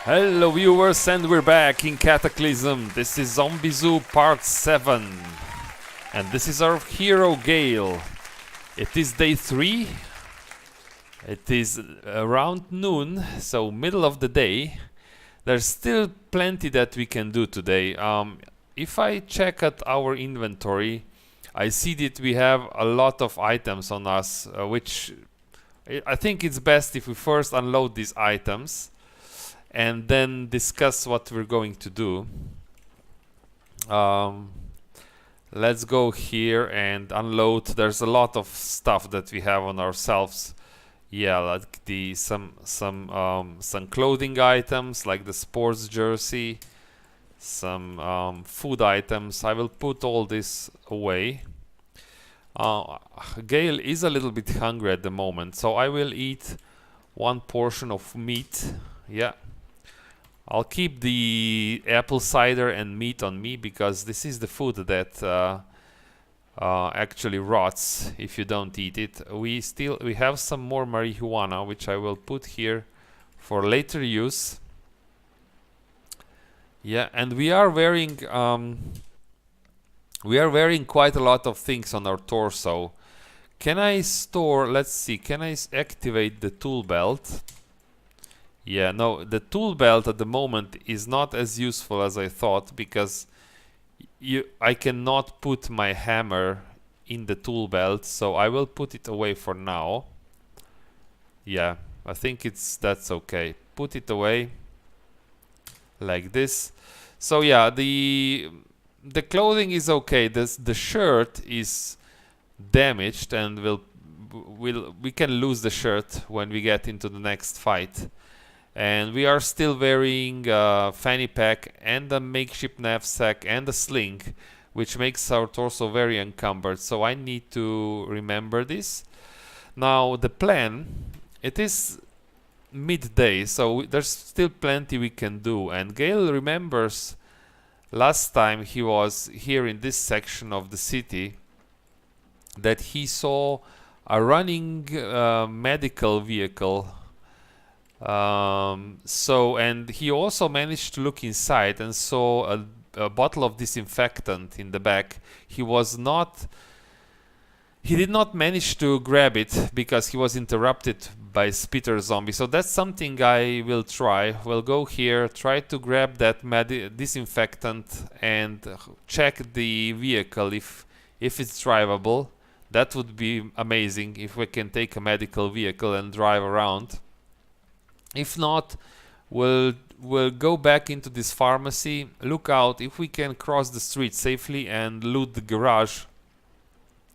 Hello viewers, and we're back in Cataclysm. This is Zombie Zoo Part 7. And this is our hero Gale. It is day 3. It is around noon, so middle of the day. There's still plenty that we can do today. If I check at our inventory, I see that we have a lot of items on us, which I think it's best if we first unload these items and then discuss what we're going to do. Let's go here and unload. There's a lot of stuff that we have on ourselves. Yeah, like some clothing items, like the sports jersey, some food items. I will put all this away. Gale is a little bit hungry at the moment, so I will eat one portion of meat. Yeah. I'll keep the apple cider and meat on me because this is the food that actually rots if you don't eat it. We have some more marijuana, which I will put here for later use. Yeah, and we are wearing quite a lot of things on our torso. Can I store? Let's see. Can I activate the tool belt? Yeah, no, the tool belt at the moment is not as useful as I thought because I cannot put my hammer in the tool belt, so I will put it away for now. Yeah, I think that's okay. Put it away like this. So yeah, the clothing is okay. The shirt is damaged, and we can lose the shirt when we get into the next fight. And we are still wearing a fanny pack and a makeshift knapsack and a sling, which makes our torso very encumbered. So I need to remember this. Now the plan, it is midday, so there's still plenty we can do. And Gale remembers last time he was here in this section of the city that he saw a running medical vehicle. And he also managed to look inside and saw a bottle of disinfectant in the back. He did not manage to grab it because he was interrupted by spitter zombie. So that's something I will try. We'll go here, try to grab that disinfectant and check the vehicle if it's drivable. That would be amazing if we can take a medical vehicle and drive around. If not, we'll go back into this pharmacy, look out if we can cross the street safely and loot the garage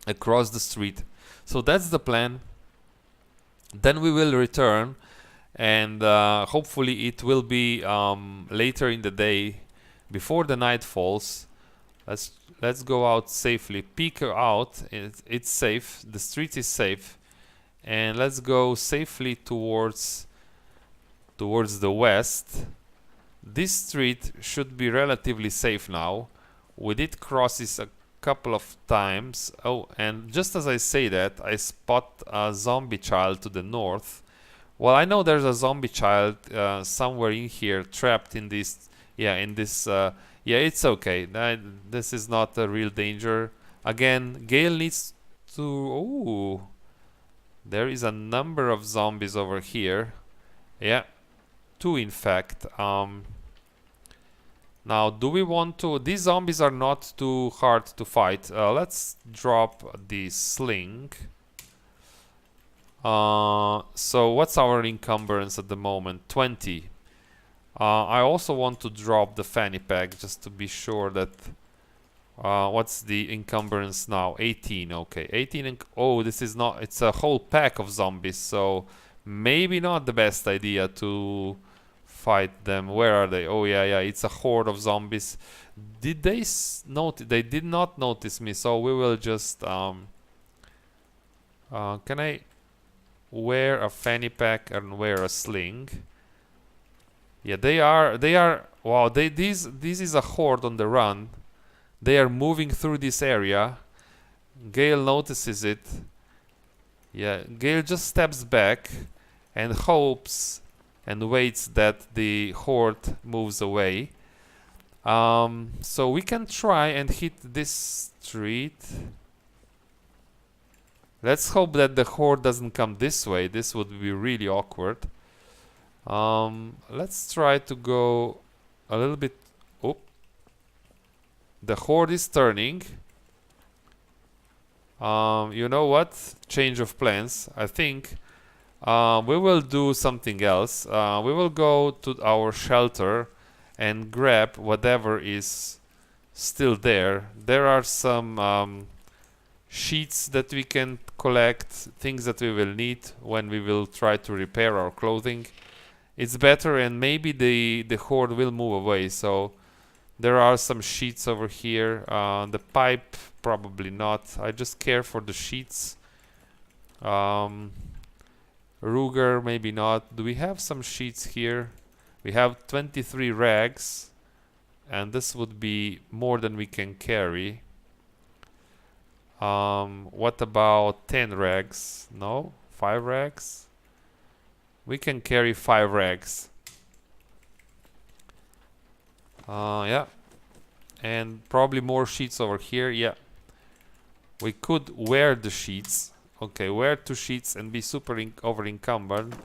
across the street. So that's the plan. Then we will return, and hopefully it will be later in the day, before the night falls. Let's go out safely. Peek out. It's safe. The street is safe, and let's go safely towards the west. This street should be relatively safe now. We did cross this a couple of times. Oh, and just as I say that, I spot a zombie child to the north. Well, I know there's a zombie child somewhere in here, trapped in this. Yeah, it's okay. This is not a real danger. Again, Gale needs to. Oh, there is a number of zombies over here. Yeah. Two, in fact. Now, do we want to? These zombies are not too hard to fight. Let's drop the sling. So what's our encumbrance at the moment? 20. I also want to drop the fanny pack just to be sure that. What's the encumbrance now? 18. Okay, 18. Oh, this is not. It's a whole pack of zombies. So maybe not the best idea to fight them. Where are they? Oh yeah, it's a horde of zombies. Did they notice? They did not notice me, so we will just can I wear a fanny pack and wear a sling? Yeah, they are wow, this is a horde on the run. They are moving through this area. Gale notices it. Yeah, Gale just steps back and hopes and waits that the horde moves away. So we can try and hit this street. Let's hope that the horde doesn't come this way. This would be really awkward. Let's try to go a little bit. Oh, the horde is turning. You know what? Change of plans. I think we will do something else. We will go to our shelter and grab whatever is still there. There are some sheets that we can collect, things that we will need when we will try to repair our clothing. It's better, and maybe the horde will move away. So there are some sheets over here. The pipe, probably not. I just care for the sheets. Ruger, maybe not. Do we have some sheets here? We have 23 rags, and this would be more than we can carry. What about 10 rags? No? 5 rags? We can carry 5 rags. Yeah. And probably more sheets over here. Yeah. We could wear the sheets. Okay, wear 2 sheets and be super over encumbered.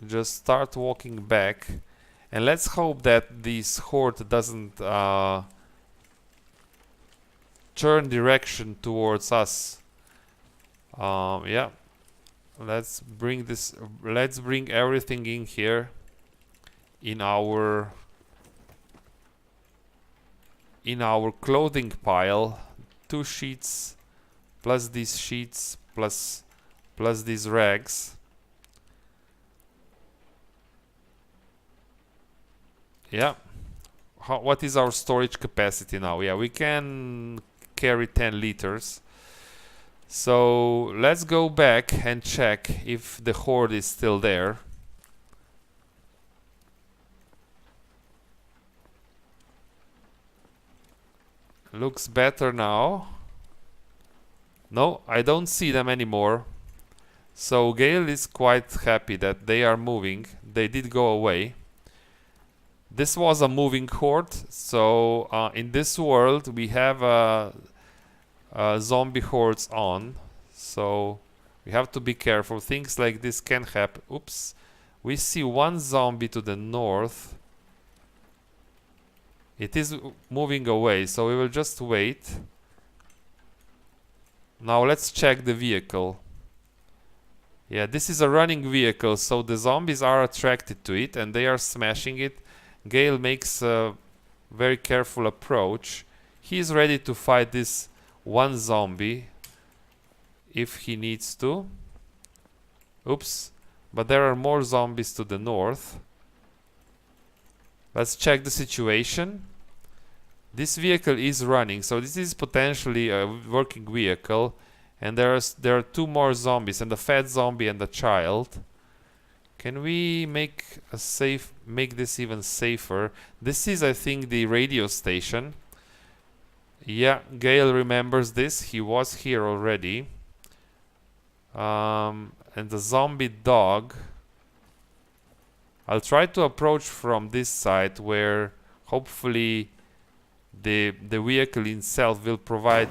Just start walking back. And let's hope that this horde doesn't turn direction towards us. Yeah. Let's bring everything in here in our clothing pile. 2 sheets plus these sheets plus these rags. Yeah. What is our storage capacity now? Yeah, we can carry 10 liters. So let's go back and check if the horde is still there. Looks better now. No, I don't see them anymore. So Gale is quite happy that they are moving. They did go away. This was a moving horde. So in this world we have zombie hordes on. So we have to be careful. Things like this can happen. Oops. We see one zombie to the north. It is moving away, so we will just wait. Now let's check the vehicle. Yeah, this is a running vehicle, so the zombies are attracted to it and they are smashing it. Gale makes a very careful approach. He is ready to fight this one zombie if he needs to. Oops, but there are more zombies to the north. Let's check the situation. This vehicle is running, so this is potentially a working vehicle, and there are 2 more zombies, and the fat zombie and the child. Can we make this even safer? This is, I think, the radio station. Yeah, Gale remembers this. He was here already. And the zombie dog. I'll try to approach from this side where hopefully the vehicle itself will provide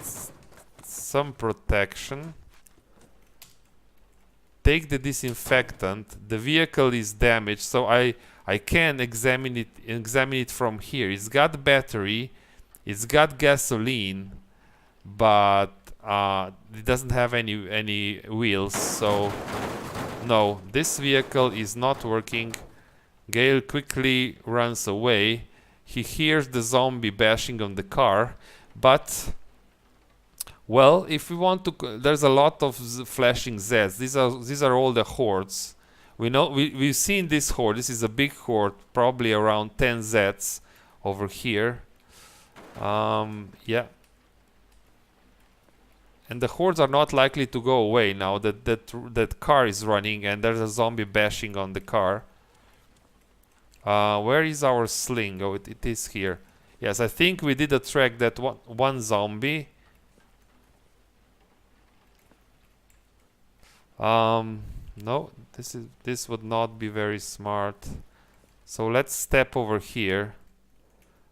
some protection. Take the disinfectant. The vehicle is damaged, so I can examine it from here. It's got battery, it's got gasoline, but it doesn't have any wheels, so no, this vehicle is not working. Gale quickly runs away. He hears the zombie bashing on the car, but well, if we want to, there's a lot of flashing Zs. These are all the hordes. We know we've seen this horde. This is a big horde, probably around 10 Zs over here. Yeah. And the hordes are not likely to go away now that car is running and there's a zombie bashing on the car. Where is our sling? Oh, it is here. Yes, I think we did attract that one zombie. No, this would not be very smart. So let's step over here.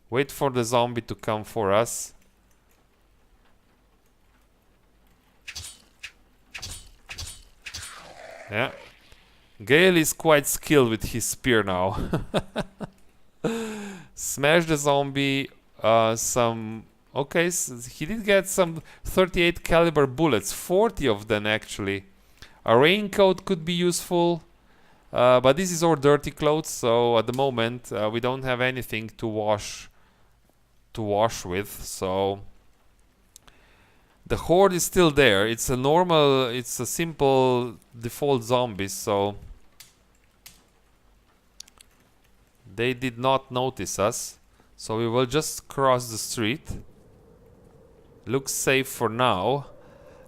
Wait for the zombie to come for us. Yeah. Gale is quite skilled with his spear now. Smash the zombie. Okay, so he did get some 38 caliber bullets, 40 of them actually. A raincoat could be useful, but this is our dirty clothes, so at the moment we don't have anything to wash with. So the horde is still there. It's a simple default zombies, so they did not notice us. So we will just cross the street. Looks safe for now.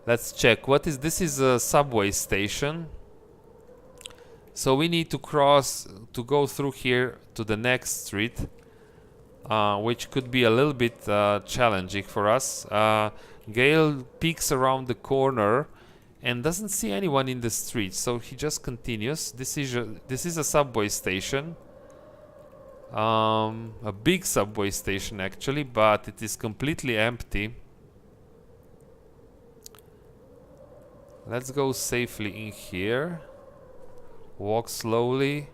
Let's check. This is a subway station. So we need to go through here to the next street, which could be a little bit challenging for us. Gale peeks around the corner and doesn't see anyone in the street, so he just continues. This is a subway station. A big subway station actually, but it is completely empty. Let's go safely in here. Walk slowly.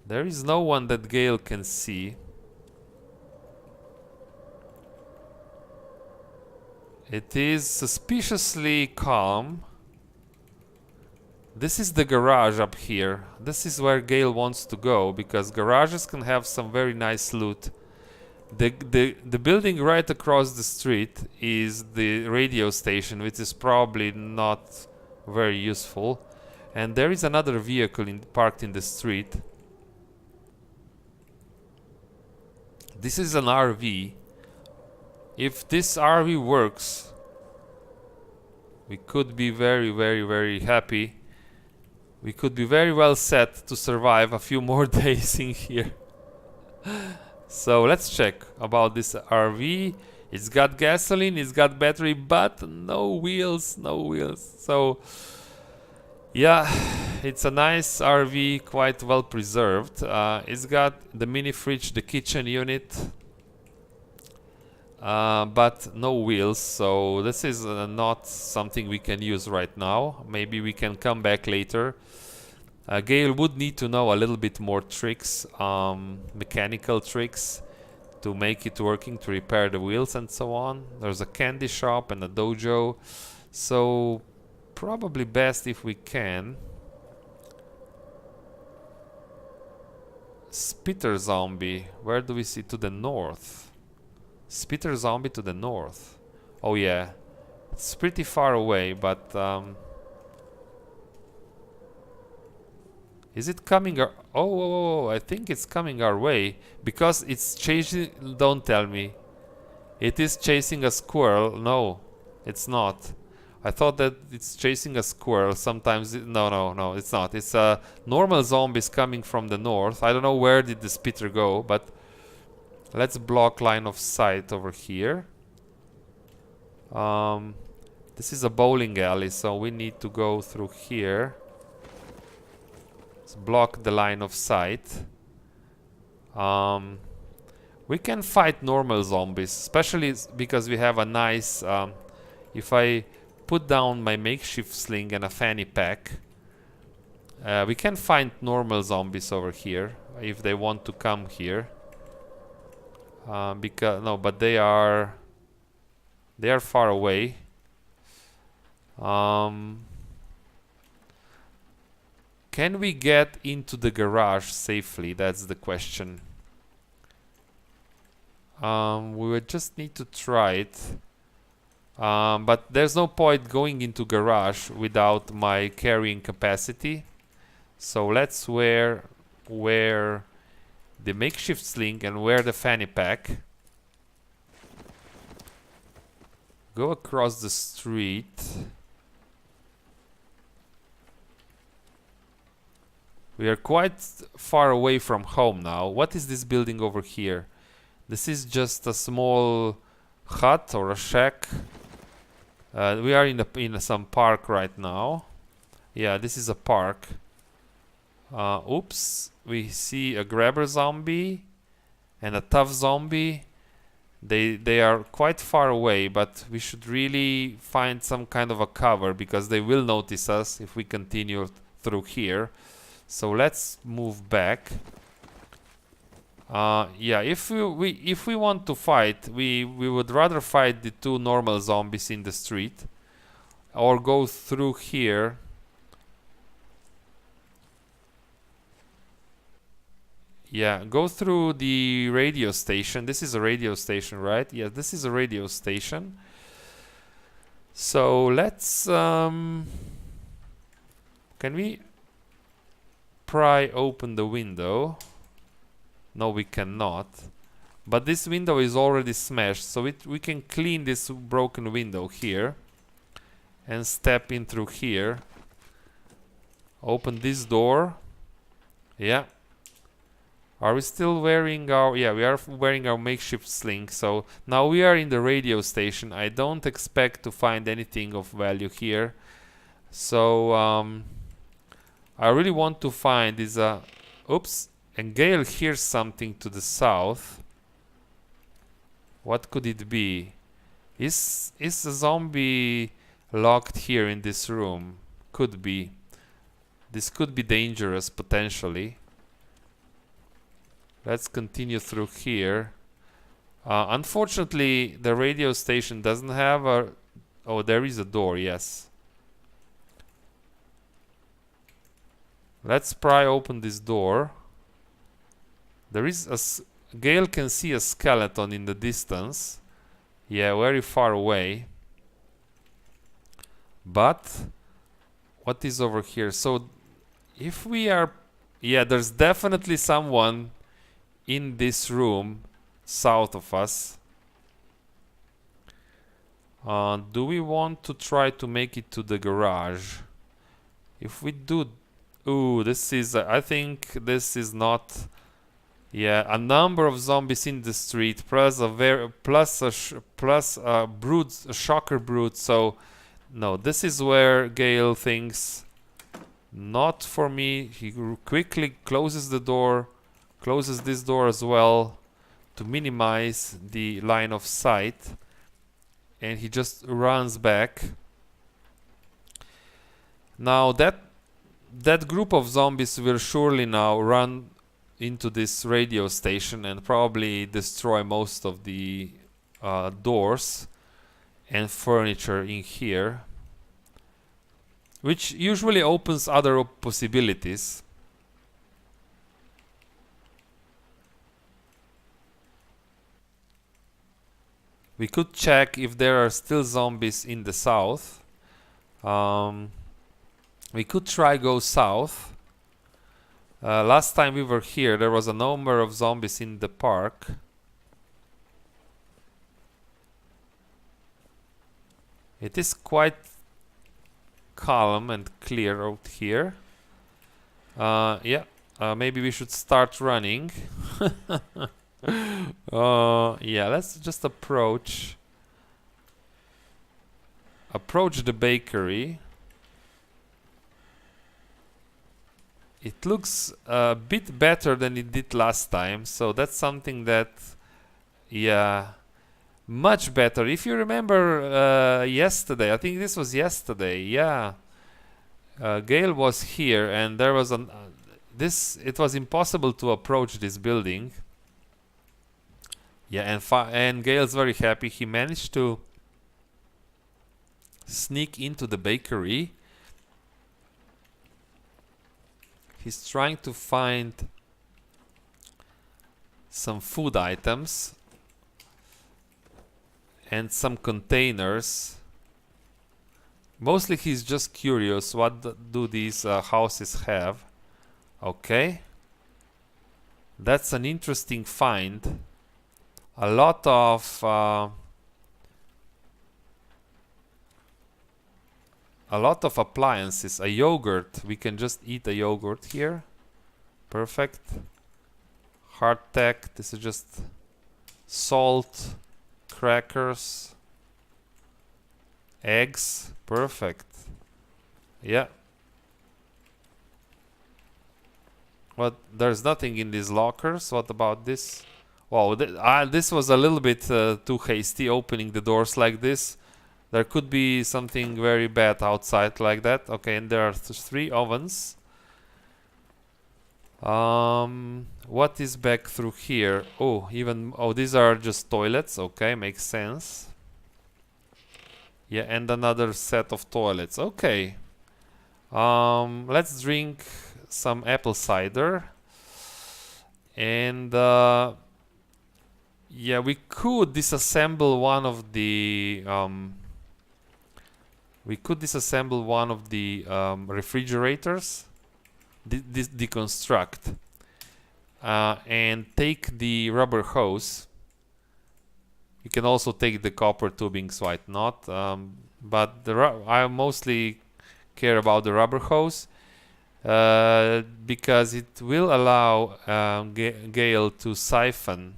There is no one that Gale can see. It is suspiciously calm. This is the garage up here. This is where Gale wants to go, because garages can have some very nice loot. The building right across the street is the radio station, which is probably not very useful. And there is another vehicle parked in the street. This is an RV. If this RV works, we could be very, very, very happy. We could be very well set to survive a few more days in here. So let's check about this RV. It's got gasoline, it's got battery, but no wheels, no wheels. So yeah, it's a nice RV, quite well preserved. It's got the mini fridge, the kitchen unit, but no wheels. So this is not something we can use right now. Maybe we can come back later. Gale would need to know a little bit more tricks, mechanical tricks, to make it working, to repair the wheels and so on. There's a candy shop and a dojo, so probably best if we can. Spitter zombie, where do we see? To the north. Spitter zombie to the north. Oh yeah, it's pretty far away, but is it coming oh, I think it's coming our way, because it's chasing. Don't tell me it is chasing a squirrel. No, it's not. I thought that it's chasing a squirrel. Sometimes no, it's not. It's normal zombies coming from the north. I don't know where did the spitter go, but let's block line of sight over here. This is a bowling alley, so we need to go through here. Let's block the line of sight. We can fight normal zombies, especially because we have a nice... if I put down my makeshift sling and a fanny pack, we can find normal zombies over here if they want to come here. But they are far away. Can we get into the garage safely? That's the question. We would just need to try it. But there's no point going into garage without my carrying capacity. So let's wear the makeshift sling and wear the fanny pack. Go across the street. We are quite far away from home now. What is this building over here? This is just a small hut or a shack. We are in some park right now. Yeah, this is a park. Oops, we see a grabber zombie and a tough zombie. They are quite far away, but we should really find some kind of a cover because they will notice us if we continue through here. So let's move back. Yeah, if we want to fight, we would rather fight the two normal zombies in the street, or go through here. Yeah, go through the radio station. This is a radio station, right? Yeah, this is a radio station. So let's can we pry open the window? No, we cannot. But this window is already smashed, so we can clean this broken window here and step in through here. Open this door. Yeah. Are we still wearing our... Yeah, we are wearing our makeshift sling. So now we are in the radio station. I don't expect to find anything of value here. So I really want to find is a... Oops. And Gale hears something to the south. What could it be? Is a zombie locked here in this room? Could be. This could be dangerous potentially. Let's continue through here. Unfortunately, the radio station doesn't have a... Oh, there is a door, yes. Let's pry open this door. There is a... Gale can see a skeleton in the distance. Yeah, very far away. But what is over here? So if we are... Yeah, there's definitely someone in this room south of us. Do we want to try to make it to the garage? If we do... Ooh, this is... I think this is not... Yeah, a number of zombies in the street, plus a brood, a shocker brood. So, no, this is where Gale thinks, not for me. He quickly closes the door, closes this door as well to minimize the line of sight, and he just runs back. Now that group of zombies will surely now run into this radio station and probably destroy most of the doors and furniture in here, which usually opens other possibilities. We could check if there are still zombies in the south. We could try go south. Last time we were here, there was a number of zombies in the park. It is quite calm and clear out here. Yeah, maybe we should start running. Yeah, let's just approach the bakery. It looks a bit better than it did last time, so that's something that, yeah, much better. If you remember yesterday, I think this was yesterday, yeah, Gale was here and there was it was impossible to approach this building. Yeah, and Gale's very happy. He managed to sneak into the bakery. He's trying to find some food items and some containers. Mostly he's just curious, what do these houses have? Okay. That's an interesting find. A lot of appliances. A yogurt. We can just eat a yogurt here. Perfect. Hardtack. This is just salt, crackers, eggs. Perfect. Yeah. What? There's nothing in these lockers. What about this? Wow, this was a little bit too hasty, opening the doors like this. There could be something very bad outside like that. Okay, and there are 3 ovens. What is back through here? Oh, these are just toilets. Okay, makes sense. Yeah, and another set of toilets. Okay. Let's drink some apple cider. And yeah, we could disassemble one of the refrigerators. Deconstruct and take the rubber hose. You can also take the copper tubings, why not? But I mostly care about the rubber hose because it will allow Gale to siphon,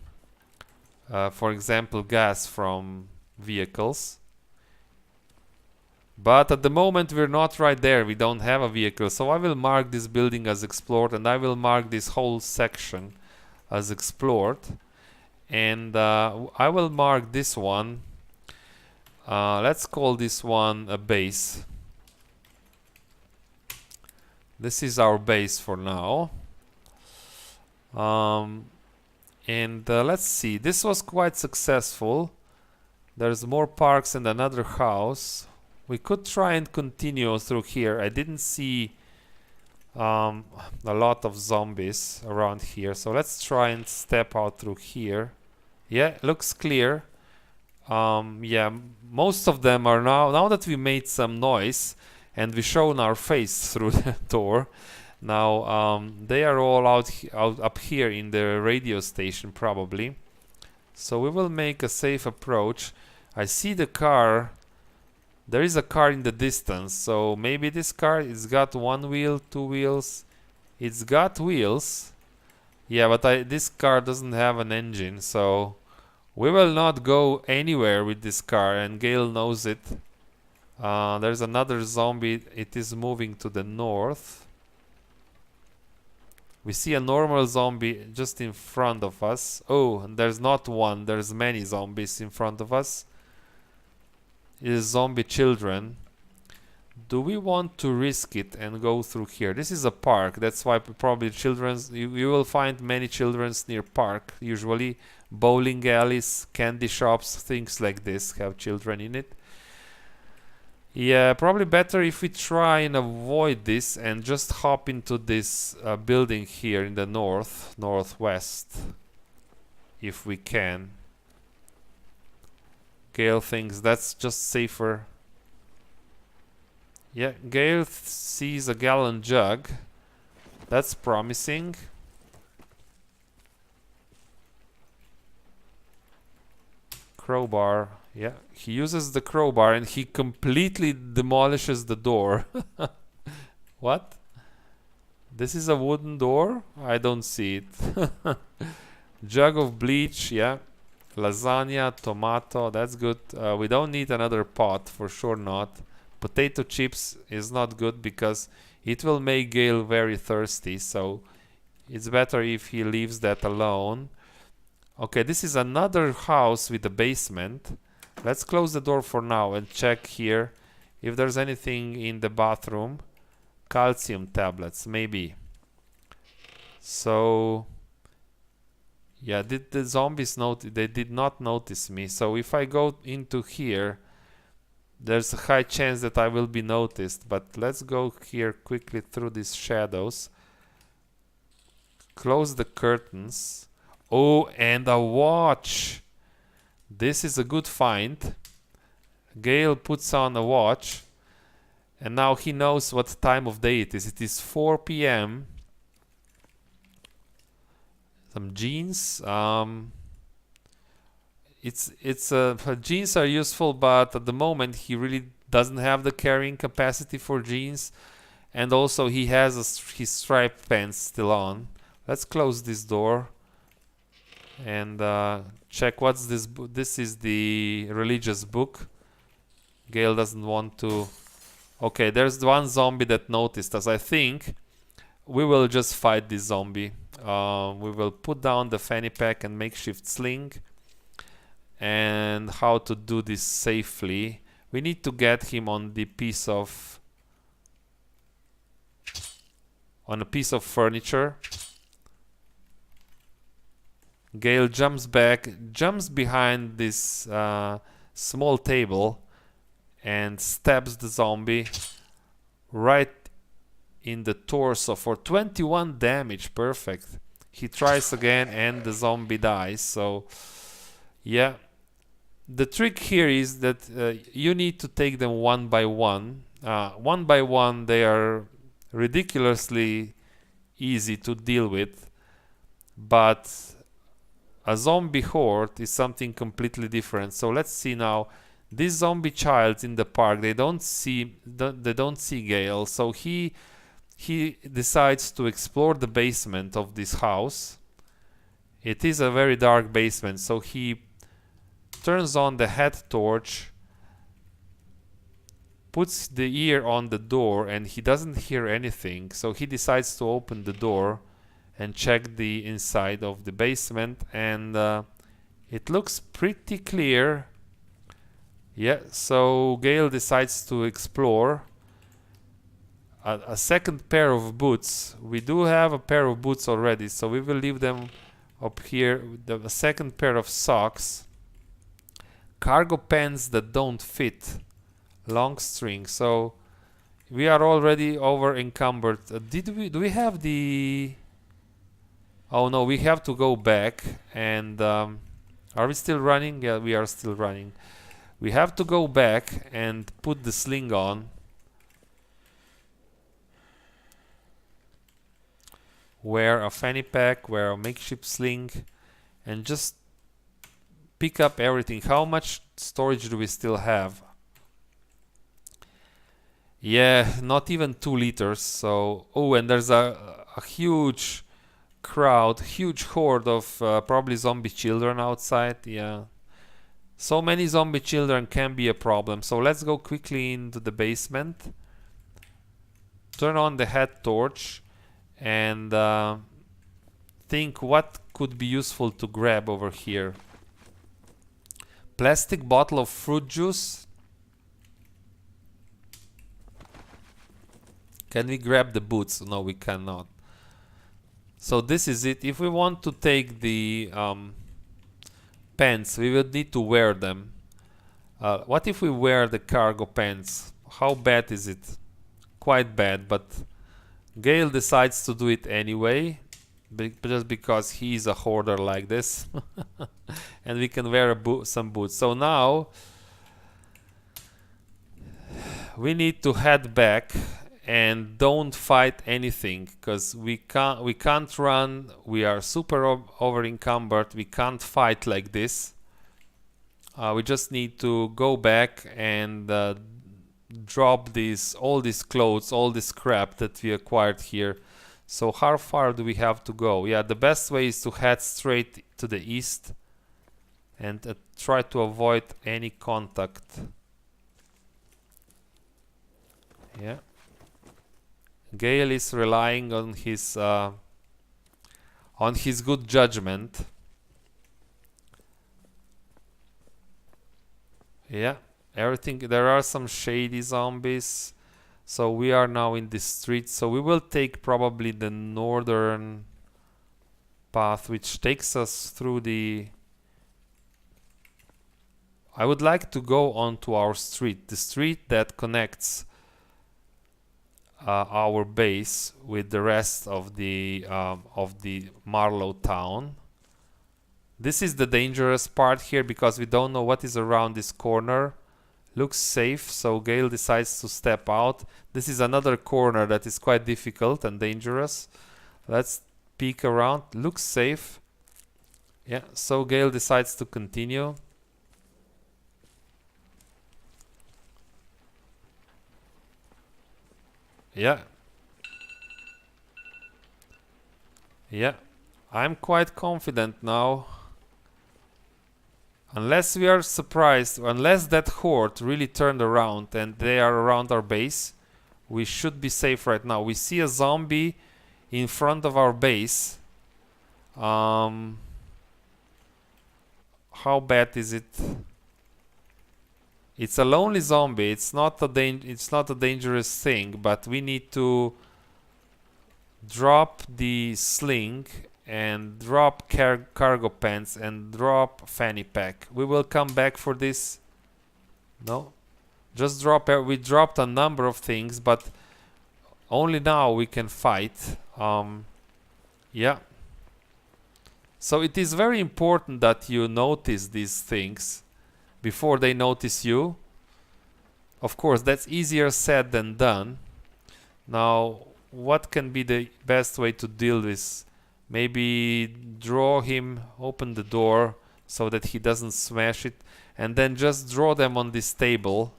for example, gas from vehicles. But at the moment we're not right there, we don't have a vehicle, so I will mark this building as explored, and I will mark this whole section as explored, and I will mark this one, let's call this one a base. This is our base for now. And let's see, this was quite successful. There's more parks and another house. We could try and continue through here. I didn't see a lot of zombies around here, so let's try and step out through here. Yeah, looks clear. Yeah, most of them are now that we made some noise and we shown our face through the door. Now they are all out up here in the radio station probably. So we will make a safe approach. I see the car. There is a car in the distance, so maybe this car, it's got 1 wheel, 2 wheels. It's got wheels. Yeah, but this car doesn't have an engine, so we will not go anywhere with this car, and Gale knows it. There's another zombie. It is moving to the north. We see a normal zombie just in front of us. Oh, and there's not one, there's many zombies in front of us. It is zombie children. Do we want to risk it and go through here? This is a park, that's why probably you will find many children's near park. Usually bowling alleys, candy shops, things like this have children in it. Yeah, probably better if we try and avoid this and just hop into this building here in the northwest, if we can. Gale thinks that's just safer. Yeah, Gale sees a gallon jug. That's promising. Crowbar. Yeah, he uses the crowbar and he completely demolishes the door. What? This is a wooden door? I don't see it. Jug of bleach, yeah. Lasagna, tomato, that's good. We don't need another pot, for sure not. Potato chips is not good because it will make Gale very thirsty, so it's better if he leaves that alone. Okay, this is another house with a basement. Let's close the door for now and check here if there's anything in the bathroom. Calcium tablets, maybe. So yeah, did the zombies notice? They did not notice me. So if I go into here, there's a high chance that I will be noticed. But let's go here quickly through these shadows. Close the curtains. Oh, and a watch. This is a good find. Gale puts on a watch. And now he knows what time of day it is. It is 4 p.m. Some jeans. Jeans are useful, but at the moment he really doesn't have the carrying capacity for jeans, and also he has his striped pants still on. Let's close this door and check what's this. This is the religious book. Gale doesn't want to. Okay, there's one zombie that noticed us. I think we will just fight this zombie. We will put down the fanny pack and makeshift sling. And how to do this safely? We need to get him on the piece of a piece of furniture. Gale jumps back, jumps behind this small table and stabs the zombie right in the torso for 21 damage. Perfect. He tries again and the zombie dies. So yeah, the trick here is that you need to take them one by one. One by one they are ridiculously easy to deal with, but a zombie horde is something completely different. So let's see now. This zombie child in the park, they don't see Gale, so he decides to explore the basement of this house. It is a very dark basement, so he turns on the head torch, puts the ear on the door, and he doesn't hear anything. So he decides to open the door and check the inside of the basement, and it looks pretty clear. Yeah, so Gale decides to explore. A second pair of boots. We do have a pair of boots already, so we will leave them up here. A second pair of socks. Cargo pants that don't fit. Long string. So we are already over encumbered. Do we have the... Oh no, we have to go back. And are we still running? Yeah, we are still running. We have to go back and put the sling on. Wear a fanny pack, wear a makeshift sling, and just pick up everything. How much storage do we still have? Yeah, not even 2 liters. So, oh, and there's a huge crowd, huge horde of probably zombie children outside. Yeah. So many zombie children can be a problem. So let's go quickly into the basement. Turn on the head torch and think what could be useful to grab over here. Plastic bottle of fruit juice. Can we grab the boots? No, we cannot. So this is it. If we want to take the pants, we would need to wear them. What if we wear the cargo pants? How bad is it? Quite bad, but Gale decides to do it anyway, just because he's a hoarder like this. And we can wear some boots. So now we need to head back and don't fight anything, because we can't run. We are super over encumbered. We can't fight like this. We just need to go back and drop all these clothes, all this crap that we acquired here. So how far do we have to go? Yeah, the best way is to head straight to the east and try to avoid any contact. Yeah. Gale is relying on his good judgment. Yeah, everything. There are some shady zombies, so we are now in the street. So we will take probably the northern path, which takes us through the... I would like to go onto our street, the street that connects our base with the rest of the Marlow town. This is the dangerous part here, because we don't know what is around this corner. Looks safe, so Gale decides to step out. This is another corner that is quite difficult and dangerous. Let's peek around. Looks safe. Yeah, so Gale decides to continue. Yeah. Yeah. I'm quite confident now. Unless we are surprised, unless that horde really turned around and they are around our base, we should be safe right now. We see a zombie in front of our base. How bad is it? It's a lonely zombie. It's not a dangerous thing, but we need to drop the sling and drop cargo pants and drop fanny pack. We will come back for this. No, just drop. We dropped a number of things, but only now we can fight. Yeah. So it is very important that you notice these things before they notice you. Of course, that's easier said than done. Now, what can be the best way to deal with? Maybe draw him, open the door so that he doesn't smash it, and then just draw them on this table.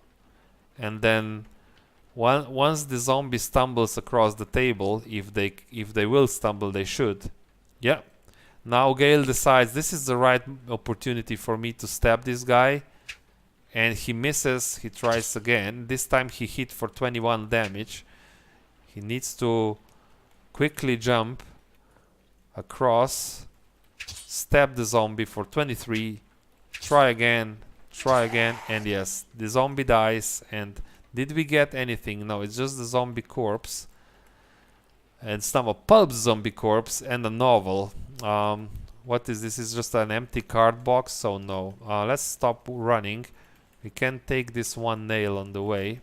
And then once the zombie stumbles across the table, if they will stumble, they should. Yeah. Now Gale decides this is the right opportunity for me to stab this guy, and he misses. He tries again. This time he hit for 21 damage. He needs to quickly jump across, stab the zombie for 23, try again, and yes, the zombie dies. And did we get anything? No, it's just the zombie corpse. And some of Pulp's zombie corpse and a novel. What is this? Is just an empty card box, so no. Let's stop running. We can take this one nail on the way.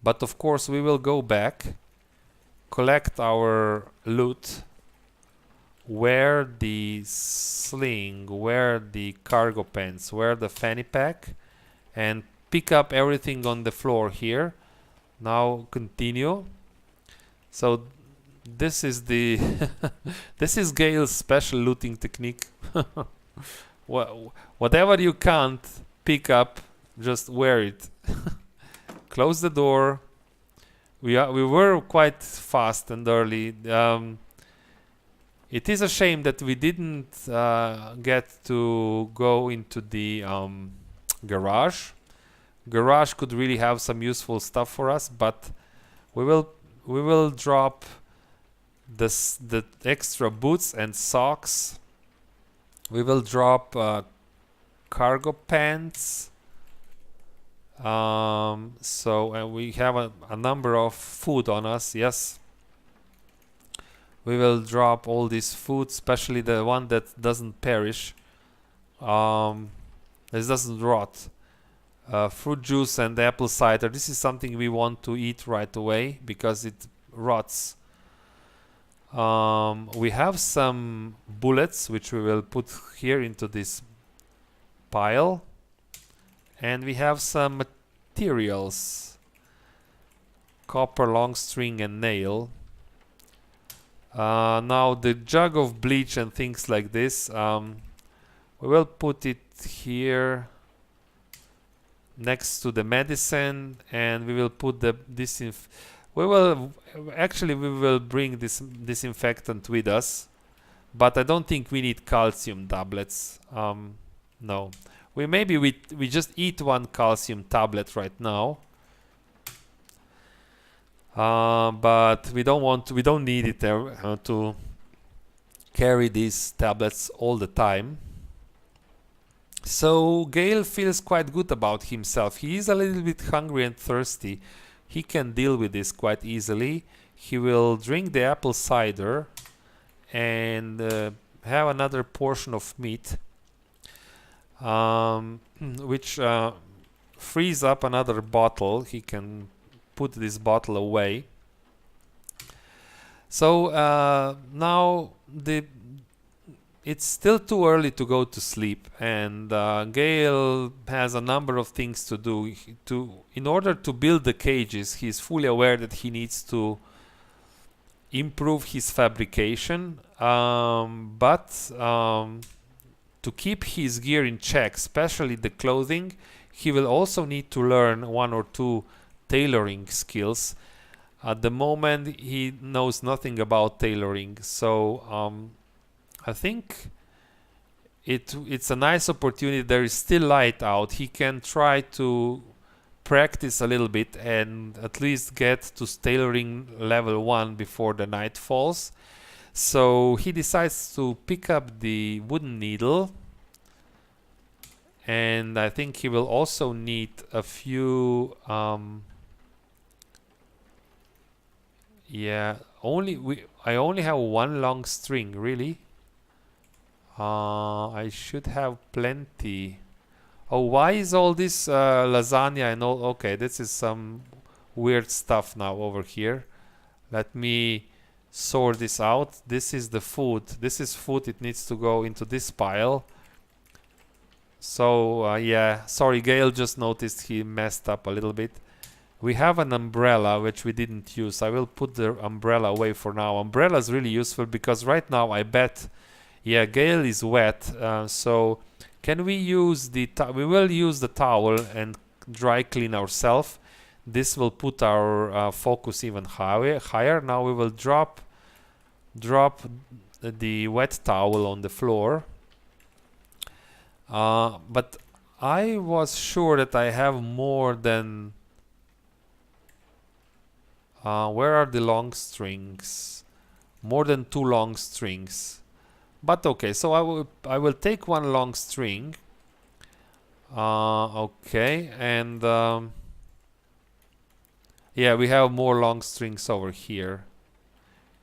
But of course we will go back, collect our loot, wear the sling, wear the cargo pants, wear the fanny pack, and pick up everything on the floor here. Now continue. So this is the this is Gale's special looting technique. Whatever you can't pick up, just wear it. Close the door. We were quite fast and early. It is a shame that we didn't get to go into the garage. Garage could really have some useful stuff for us, but we will drop the extra boots and socks. We will drop cargo pants. So we have a number of food on us. Yes, we will drop all this food, especially the one that doesn't perish. This doesn't rot. Fruit juice and apple cider. This is something we want to eat right away because it rots. We have some bullets which we will put here into this pile. And we have some materials. Copper, long string, and nail. Now the jug of bleach and things like this, we will put it here next to the medicine, and we will put the we will bring this disinfectant with us, but I don't think we need calcium tablets. No. We just eat one calcium tablet right now, but we don't need it to carry these tablets all the time. So Gale feels quite good about himself. He is a little bit hungry and thirsty. He can deal with this quite easily. He will drink the apple cider and have another portion of meat. Which frees up another bottle. He can put this bottle away. So now it's still too early to go to sleep, and Gale has a number of things to do. In order to build the cages, he's fully aware that he needs to improve his fabrication, but to keep his gear in check, especially the clothing, he will also need to learn one or two tailoring skills. At the moment, he knows nothing about tailoring, so I think it's a nice opportunity. There is still light out. He can try to practice a little bit and at least get to tailoring level 1 before the night falls. So he decides to pick up the wooden needle, and I think he will also need a few yeah, I only have one long string, really. I should have plenty. Oh, why is all this lasagna and all? Okay, this is some weird stuff now over here. Let me sort this out. This is the food. This is food. It needs to go into this pile. So yeah, sorry, Gale just noticed he messed up a little bit. We have an umbrella which we didn't use. I will put the umbrella away for now. Umbrella is really useful because right now I bet, yeah, Gale is wet. So can we use the we will use the towel and dry clean ourselves. This will put our focus even higher. Now we will drop the wet towel on the floor. But I was sure that I have more than where are the long strings? More than 2 long strings. But okay, so I will take one long string. Okay, and yeah, we have more long strings over here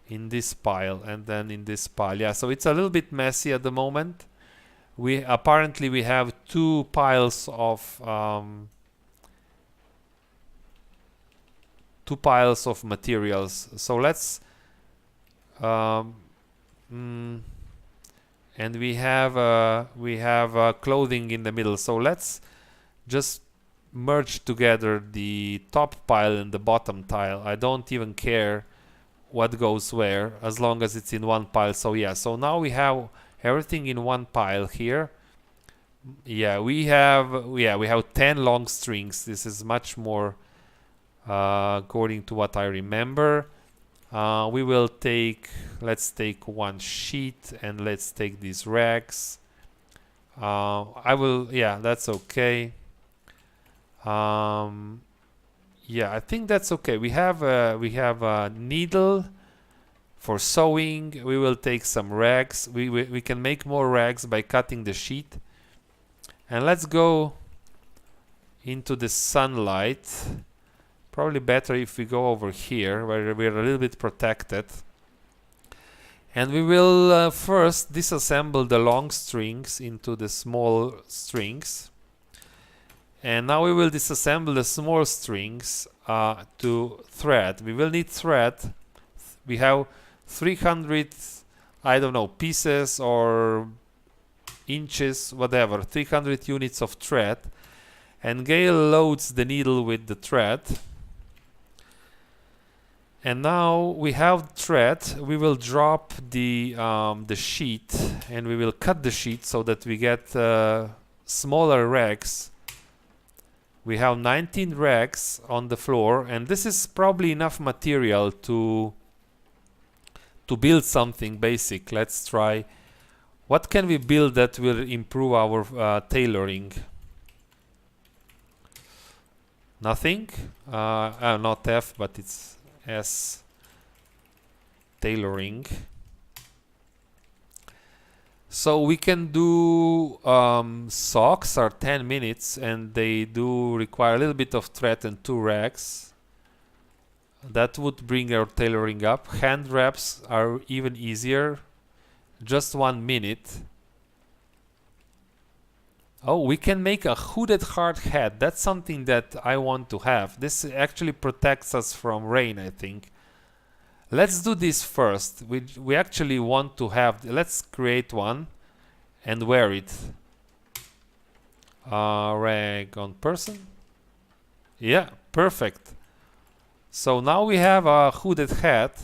in this pile and then in this pile. Yeah, so it's a little bit messy at the moment. We apparently we have 2 piles of materials. So let's and we have clothing in the middle. So let's just merge together the top pile and the bottom tile. I don't even care what goes where as long as it's in one pile. So yeah, so now we have everything in one pile here. Yeah, we have 10 long strings. This is much more according to what I remember. We will let's take one sheet and let's take these rags. Yeah, that's okay. Yeah, I think that's okay. We have a needle for sewing. We will take some rags. We can make more rags by cutting the sheet. And let's go into the sunlight. Probably better if we go over here where we're a little bit protected. And we will first disassemble the long strings into the small strings. And now we will disassemble the small strings to thread. We will need thread. We have 300, I don't know, pieces or inches, whatever, 300 units of thread. And Gale loads the needle with the thread. And now we have thread. We will drop the sheet and we will cut the sheet so that we get smaller rags. We have 19 rags on the floor, and this is probably enough material to build something basic. Let's try. What can we build that will improve our tailoring? Nothing. Not F, but it's S. Tailoring. So we can do socks are 10 minutes and they do require a little bit of thread and 2 rags. That would bring our tailoring up. Hand wraps are even easier. Just 1 minute. Oh, we can make a hooded hard hat. That's something that I want to have. This actually protects us from rain, I think. Let's do this first. We actually want to have. Let's create one and wear it. Rag on person. Yeah, perfect. So now we have a hooded hat.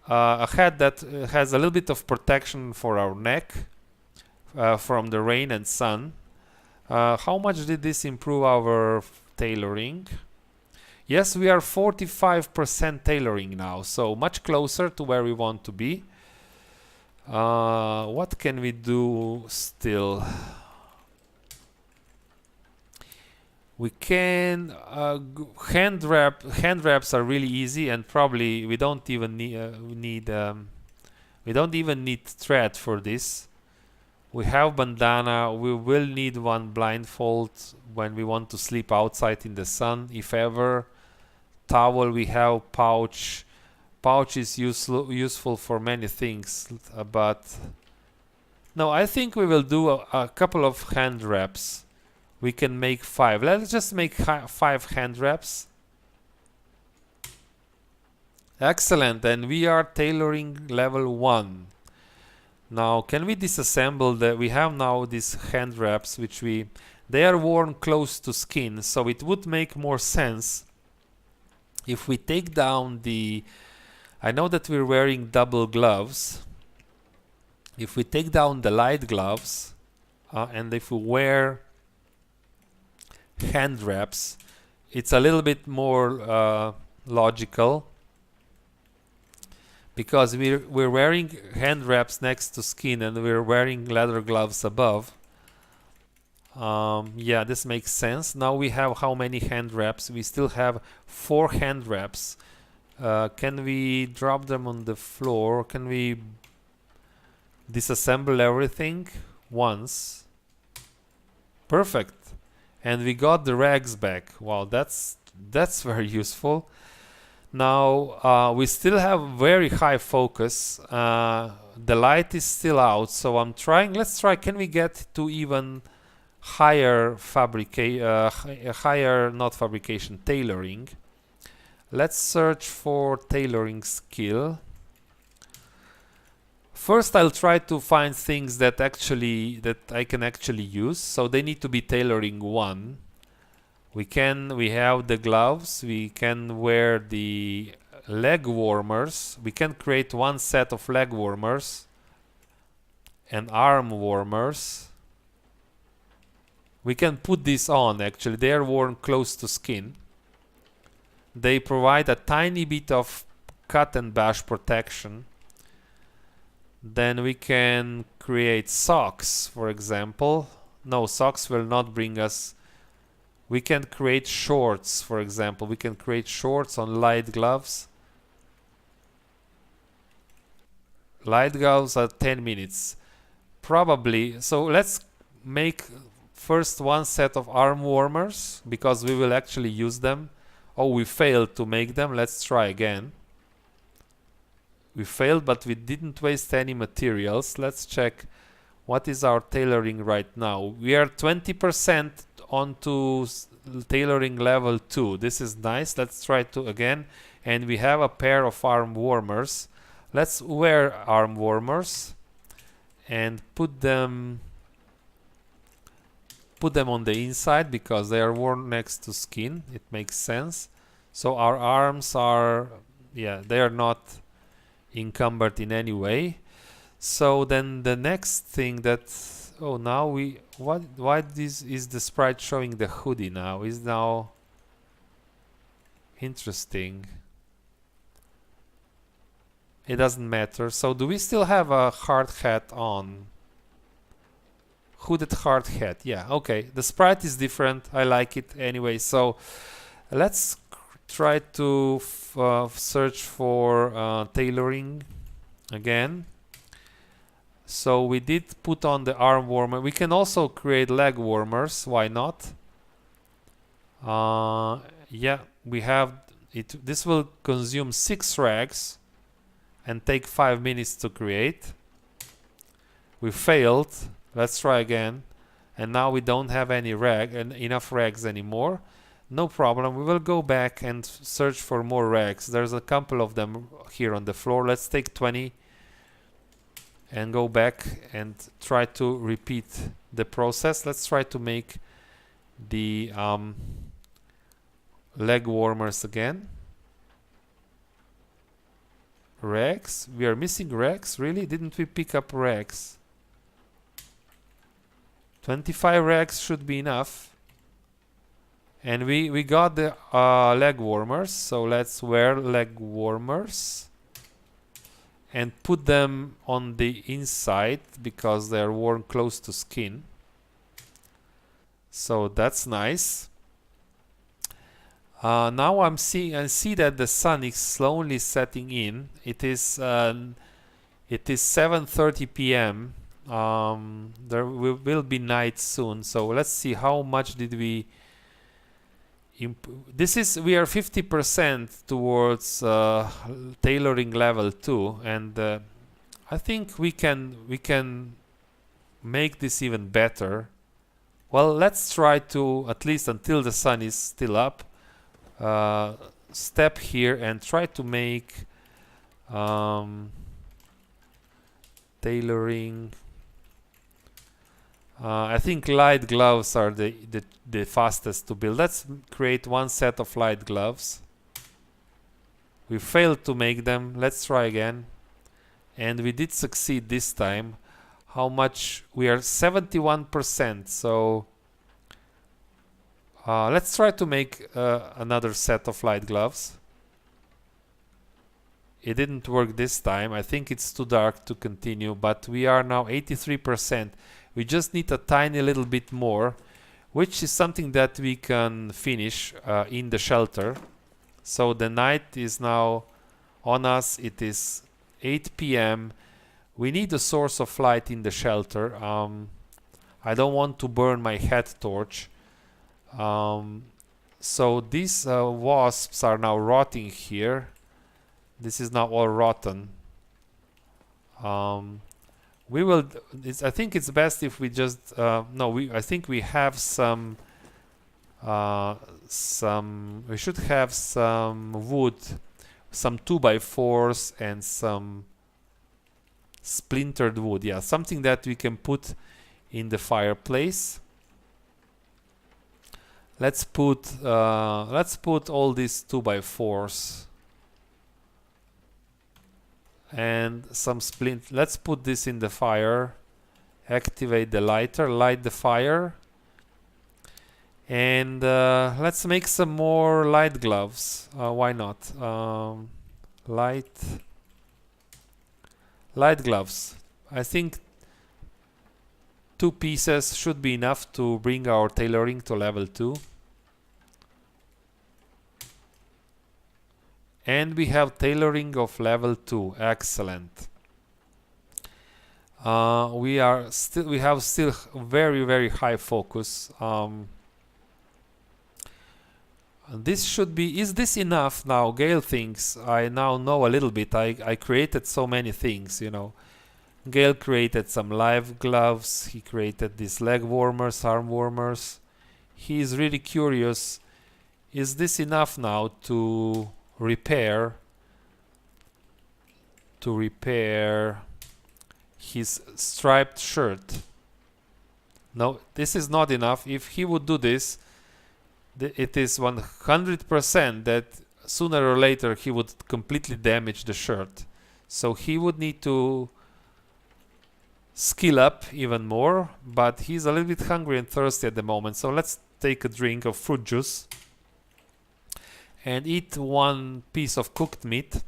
A hat that has a little bit of protection for our neck from the rain and sun. How much did this improve our tailoring? Yes, we are 45% tailoring now, so much closer to where we want to be. What can we do still? We can hand wraps are really easy, and probably we don't even need thread for this. We have bandana. We will need one blindfold when we want to sleep outside in the sun, if ever. Towel, we have pouch. Pouch is useful for many things, but no, I think we will do a couple of hand wraps. We can make 5. Let's just make 5 hand wraps. Excellent, and we are tailoring level 1. Now, can we disassemble the... We have now these hand wraps, which they are worn close to skin, so it would make more sense if we take down the... I know that we're wearing double gloves. If we take down the light gloves, and if we wear hand wraps, it's a little bit more logical, because we're wearing hand wraps next to skin and we're wearing leather gloves above. Yeah, this makes sense. Now we have how many hand wraps? We still have 4 hand wraps. Can we drop them on the floor? Can we disassemble everything once? Perfect. And we got the rags back. Wow, that's very useful. Now we still have very high focus. The light is still out, so I'm trying. Let's try. Can we get to even higher tailoring? Let's search for tailoring skill. First, I'll try to find things that I can actually use. So they need to be tailoring 1. We have the gloves. We can wear the leg warmers. We can create 1 set of leg warmers and arm warmers. We can put these on. Actually, they are worn close to skin. They provide a tiny bit of cut and bash protection. Then we can create socks, for example. No, socks will not bring us. We can create shorts, for example. We can create shorts on light gloves. Light gloves are 10 minutes. Probably. So let's make first 1 set of arm warmers, because we will actually use them. Oh, we failed to make them. Let's try again. We failed, but we didn't waste any materials. Let's check what is our tailoring right now. We are 20% onto tailoring level 2. This is nice. Let's try to again. And we have a pair of arm warmers. Let's wear arm warmers and put them on the inside, because they are worn next to skin. It makes sense. So our arms are, yeah, they are not encumbered in any way. So then the next thing that, oh, now why is the sprite showing the hoodie now? Is now interesting. It doesn't matter. So do we still have a hard hat on? Hooded hard hat. Yeah, okay. The sprite is different. I like it anyway. So let's try to search for tailoring again. So we did put on the arm warmer. We can also create leg warmers. Why not? Yeah, we have it. This will consume 6 rags and take 5 minutes to create. We failed. Let's try again. And now we don't have any enough rags anymore. No problem. We will go back and search for more rags. There's a couple of them here on the floor. Let's take 20 and go back and try to repeat the process. Let's try to make the leg warmers again. Rags? We are missing rags? Really? Didn't we pick up rags? 25 rags should be enough. And we got the leg warmers. So let's wear leg warmers and put them on the inside, because they're worn close to skin. So that's nice. Now I see that the sun is slowly setting in. It is 7:30 p.m. There will be night soon. So let's see how much did we. We are 50% towards tailoring level 2, and I think we can make this even better. Well, let's try to, at least until the sun is still up, step here and try to make tailoring. I think light gloves are the fastest to build. Let's create one set of light gloves. We failed to make them. Let's try again. And we did succeed this time. How much? We are 71%. So let's try to make another set of light gloves. It didn't work this time. I think it's too dark to continue, but we are now 83%. We just need a tiny little bit more, which is something that we can finish in the shelter. So the night is now on us. It is 8 p.m. We need a source of light in the shelter. I don't want to burn my head torch. So these wasps are now rotting here. This is now all rotten. We will. I think it's best if we just. No, I think we have some. We should have some wood, some 2x4s, and some splintered wood. Yeah, something that we can put in the fireplace. Let's put all these 2x4s. And some splint. Let's put this in the fire. Activate the lighter. Light the fire. And let's make some more light gloves. Why not? Light gloves. I think 2 pieces should be enough to bring our tailoring to level 2. And we have tailoring of level 2. Excellent. We have still very, very high focus. This should be. Is this enough now? Gale thinks. I now know a little bit. I created so many things, you know. Gale created some live gloves. He created these leg warmers, arm warmers. He is really curious. Is this enough now to repair his striped shirt? No, this is not enough. If he would do this, it is 100% that sooner or later he would completely damage the shirt. So he would need to skill up even more, but he's a little bit hungry and thirsty at the moment. So let's take a drink of fruit juice and eat 1 piece of cooked meat.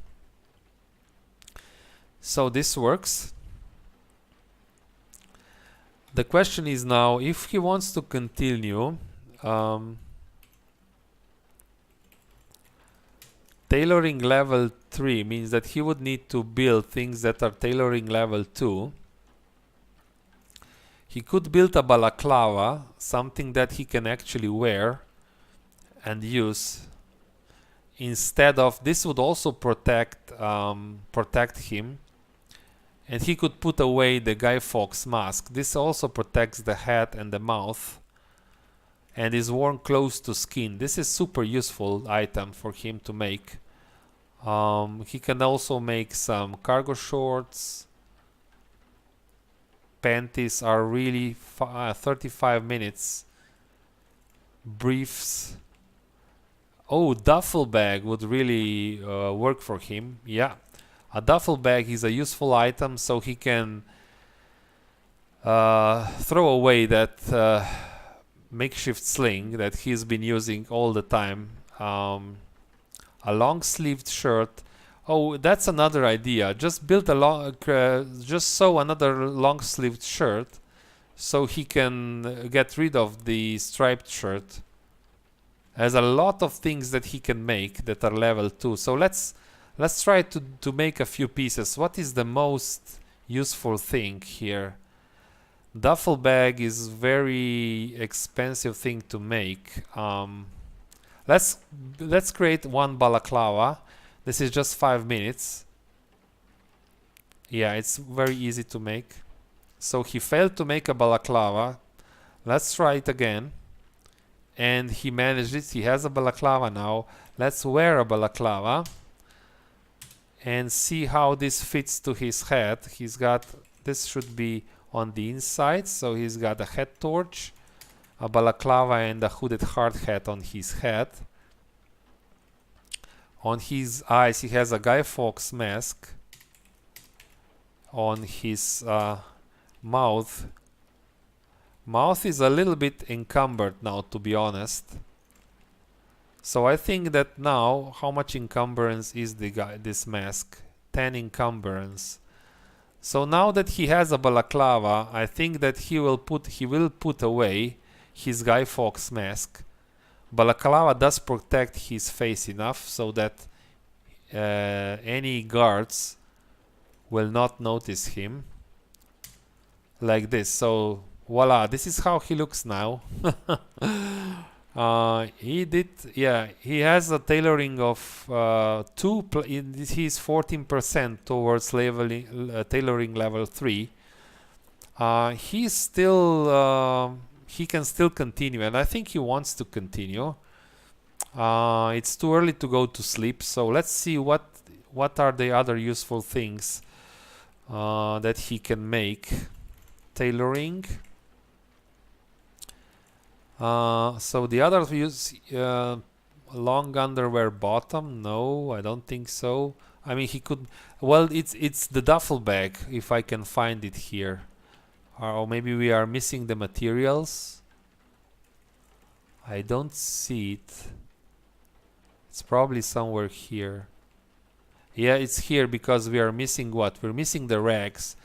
So this works. The question is now, if he wants to continue, tailoring level 3 means that he would need to build things that are tailoring level 2. He could build a balaclava, something that he can actually wear and use. Instead of this would also protect him, and he could put away the Guy Fawkes mask. This also protects the head and the mouth, and is worn close to skin. This is super useful item for him to make. He can also make some cargo shorts. Panties are really 35 minutes. Briefs. Oh, duffel bag would really work for him. Yeah, a duffel bag is a useful item, so he can throw away that makeshift sling that he's been using all the time. A long-sleeved shirt. Oh, that's another idea. Just build just sew another long-sleeved shirt, so he can get rid of the striped shirt. There's a lot of things that he can make that are level 2. So let's try to make a few pieces. What is the most useful thing here? Duffel bag is very expensive thing to make. Let's create one balaclava. This is just 5 minutes. Yeah, it's very easy to make. So he failed to make a balaclava. Let's try it again. And he managed it. He has a balaclava now. Let's wear a balaclava and see how this fits to his head. He's got, this should be on the inside, so he's got a head torch, a balaclava, and a hooded hard hat on his head. On his eyes he has a Guy Fawkes mask. On his mouth is a little bit encumbered now, to be honest. So I think that now, how much encumbrance is this mask? 10 encumbrance. So now that he has a balaclava, I think that he will put away his Guy Fawkes mask. Balaclava does protect his face enough so that any guards will not notice him. Like this. So voila, this is how he looks now. He has a tailoring of he's 14% towards tailoring level 3. He's still he can still continue, and I think he wants to continue. It's too early to go to sleep, so let's see what are the other useful things that he can make. Tailoring. So the other use long underwear bottom. No, I don't think so. I mean, he could. Well, it's the duffel bag, if I can find it here, or maybe we are missing the materials. I don't see it. It's probably somewhere here. Yeah, it's here because we are missing what? We're missing the rags.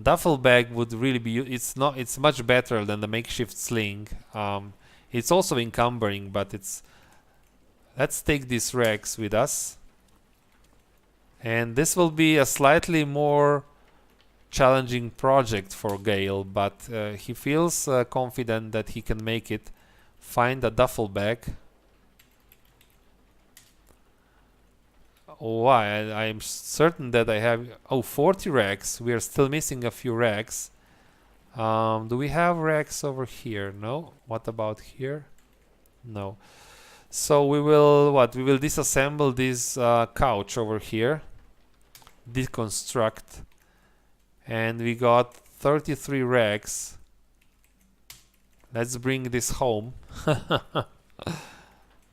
Duffel bag would really be, it's much better than the makeshift sling. It's also encumbering, but let's take these rags with us. And this will be a slightly more challenging project for Gale, but he feels confident that he can make it. Find a duffel bag. Oh, I'm certain that I have 40 rags. We are still missing a few rags. Do we have rags over here? No. What about here? No. So we will we will disassemble this couch over here, deconstruct, and we got 33 rags. Let's bring this home.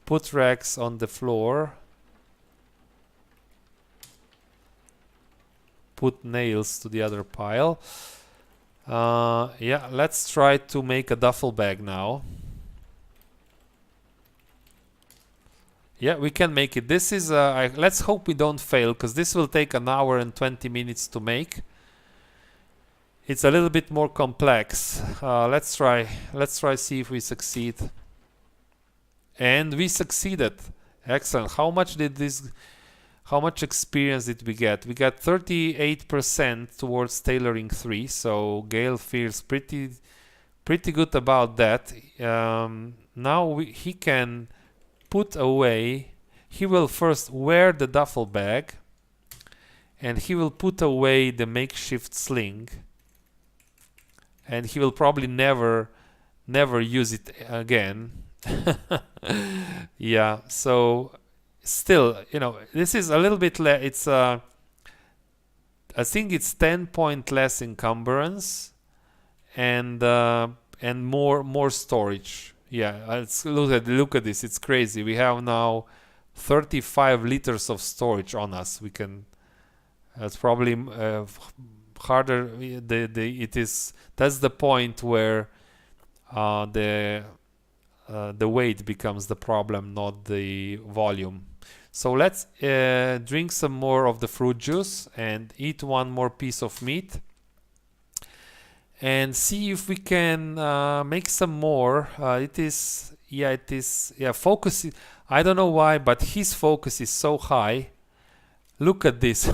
Put rags on the floor. Put nails to the other pile. Yeah, let's try to make a duffel bag now. Yeah, we can make it. This is let's hope we don't fail, because this will take an hour and 20 minutes to make. It's a little bit more complex. Let's try see if we succeed. And we succeeded. Excellent. How much experience did we get? We got 38% towards tailoring 3, so Gale feels pretty good about that. Now he can put away, he will first wear the duffel bag, and he will put away the makeshift sling, and he will probably never use it again. Yeah, so still, this is a little bit it's I think it's 10 point less encumbrance and more storage. Yeah, let's look at this. It's crazy. We have now 35 liters of storage on us. We can. It's probably harder. That's the point where the weight becomes the problem, not the volume. So let's drink some more of the fruit juice and eat one more piece of meat and see if we can make some more. It is yeah, it is, yeah, focus, I don't know why, but his focus is so high. Look at this.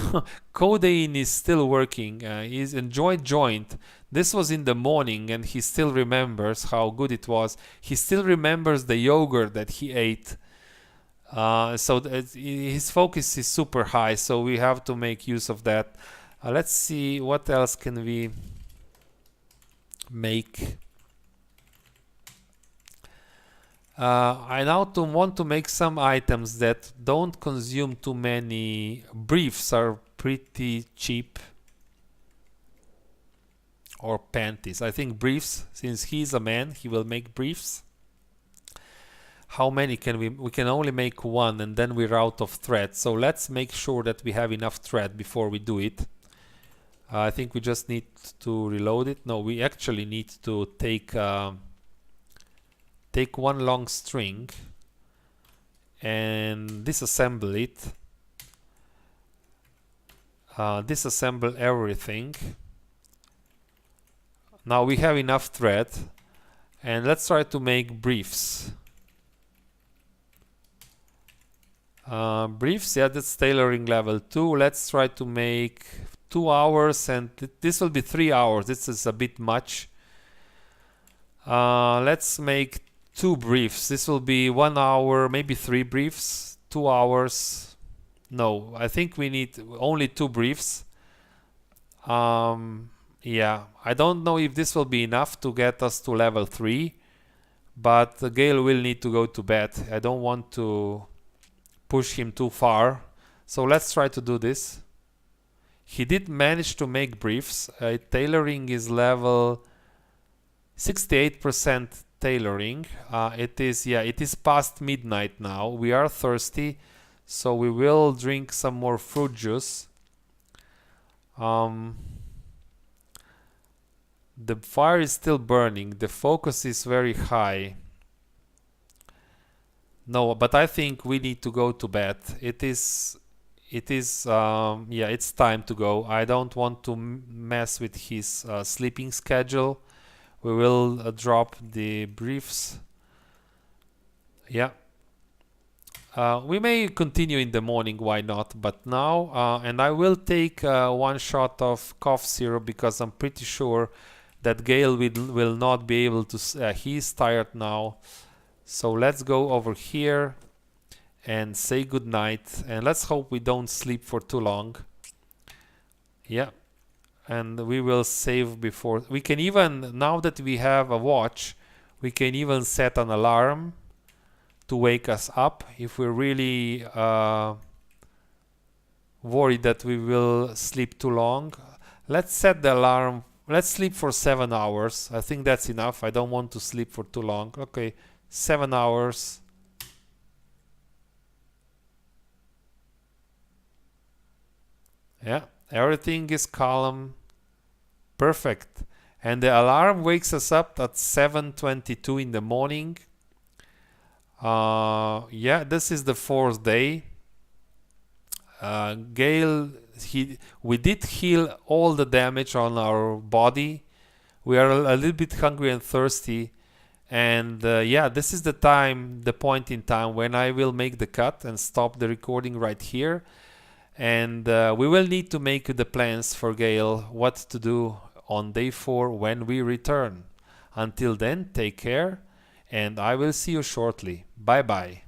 Codeine is still working. He's enjoyed joint. This was in the morning and he still remembers how good it was. He still remembers the yogurt that he ate. So his focus is super high, so we have to make use of that. Let's see what else can we make. I now want to make some items that don't consume too many. Briefs are pretty cheap. Or panties. I think briefs, since he's a man, he will make briefs. How many can we? We can only make one and then we're out of thread. So let's make sure that we have enough thread before we do it. I think we just need to reload it. No, we actually need to take one long string and disassemble it. Disassemble everything. Now we have enough thread and let's try to make briefs. Briefs, yeah, that's tailoring level 2. Let's try to make 2 hours and this will be 3 hours. This is a bit much. Let's make 2 briefs. This will be 1 hour, maybe 3 briefs. 2 hours. No, I think we need only 2 briefs. Yeah, I don't know if this will be enough to get us to level 3, but Gale will need to go to bed. I don't want to push him too far, so let's try to do this. He did manage to make briefs. Tailoring is level 68% tailoring. It is past midnight now. We are thirsty, so we will drink some more fruit juice. The fire is still burning. The focus is very high. No, but I think we need to go to bed. It's time to go. I don't want to mess with his sleeping schedule. We will drop the briefs. Yeah. We may continue in the morning, why not? But now, and I will take 1 shot of cough syrup because I'm pretty sure that Gale will not be able to. He's tired now. So let's go over here and say good night. And let's hope we don't sleep for too long. Yeah. And we will save before. We can even, now that we have a watch, we can even set an alarm to wake us up if we're really worried that we will sleep too long. Let's set the alarm. Let's sleep for 7 hours. I think that's enough. I don't want to sleep for too long. Okay, 7 hours. Yeah, everything is calm. Perfect. And the alarm wakes us up at 7:22 in the morning. Yeah, this is the 4th day. Gale, we did heal all the damage on our body. We are a little bit hungry and thirsty. And yeah, this is the point in time when I will make the cut and stop the recording right here. And we will need to make the plans for Gale, what to do on day 4 when we return. Until then, take care, and I will see you shortly. Bye bye.